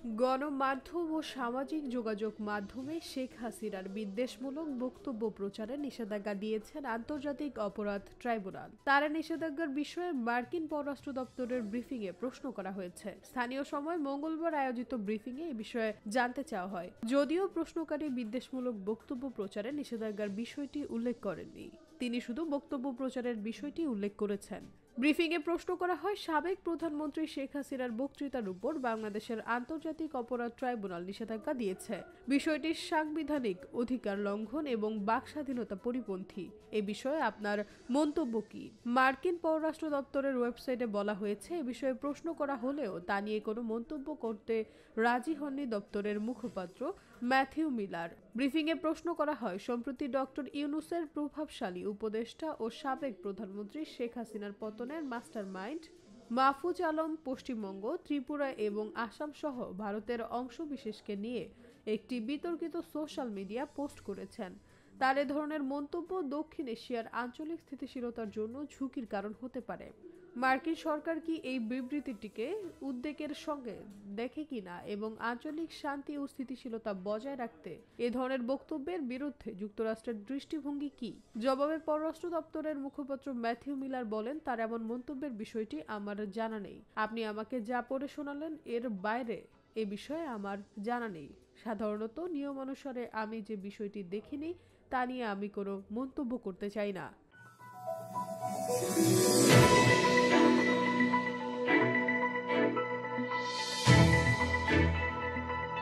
গণমাধ্যম ও সামাজিক যোগাযোগ মাধ্যমে শেখ হাসিনার বিদ্বেষমূলক বক্তব্য প্রচারে নিষেধাজ্ঞা দিয়েছেন আন্তর্জাতিক অপরাধ ট্রাইব্যুনাল। তারা নিষেধাজ্ঞার বিষয়ে মার্কিন পররাষ্ট্র দপ্তরের ব্রিফিংয়ে প্রশ্ন করা হয়েছে। স্থানীয় সময় মঙ্গলবার আয়োজিত ব্রিফিংয়ে এ বিষয়ে জানতে চাওয়া হয়। যদিও প্রশ্নকারী বিদ্বেষমূলক বক্তব্য প্রচারে নিষেধাজ্ঞার বিষয়টি উল্লেখ করেননি, তিনি শুধু বক্তব্য প্রচারের বিষয়টি উল্লেখ করেছেন। ব্রিফিংয়ে প্রশ্ন করা হয়, সাবেক প্রধানমন্ত্রী শেখ হাসিনার বক্তৃতার উপর বাংলাদেশের আন্তর্জাতিক অপরাধ ট্রাইব্যুনাল নিষেধাজ্ঞা দিয়েছে। বিষয়টি সাংবিধানিক অধিকার লঙ্ঘন এবং বাক স্বাধীনতা পরিপন্থী। এ বিষয়ে আপনার মন্তব্য কি? মার্কিন পররাষ্ট্র দপ্তরের ওয়েবসাইটে বলা হয়েছে, এ বিষয়ে প্রশ্ন করা হলেও তা নিয়ে কোনো মন্তব্য করতে রাজি হননি দপ্তরের মুখপাত্র ম্যাথিউ মিলার। ব্রিফিংয়ে প্রশ্ন করা হয়, সম্প্রতি ডক্টর ইউনূসের প্রভাবশালী উপদেষ্টা ও সাবেক প্রধানমন্ত্রী শেখ হাসিনার পতনের মাস্টার মাইন্ড মাহফুজ আলম পশ্চিমবঙ্গ, ত্রিপুরা এবং আসাম সহ ভারতের অংশবিশেষকে নিয়ে একটি বিতর্কিত সোশ্যাল মিডিয়া পোস্ট করেছেন। তার এ ধরনের মন্তব্য দক্ষিণ এশিয়ার আঞ্চলিক স্থিতিশীলতার জন্য ঝুঁকির কারণ হতে পারে। মার্কিন সরকার কি এই বিবৃতিটিকে উদ্বেগের সঙ্গে দেখে কিনা এবং আঞ্চলিক শান্তি ও স্থিতিশীলতা বজায় রাখতে এ ধরনের বক্তব্যের বিরুদ্ধে যুক্তরাষ্ট্রের দৃষ্টিভঙ্গি কি? জবাবে পররাষ্ট্র দপ্তরের মুখপাত্র ম্যাথিউ মিলার বলেন, তার এমন মন্তব্যের বিষয়টি আমার জানা নেই। আপনি আমাকে যা পড়ে শোনালেন এর বাইরে এ বিষয়ে আমার জানা নেই। সাধারণত নিয়মানুসারে আমি যে বিষয়টি দেখিনি তা নিয়ে আমি কোনো মন্তব্য করতে চাই না।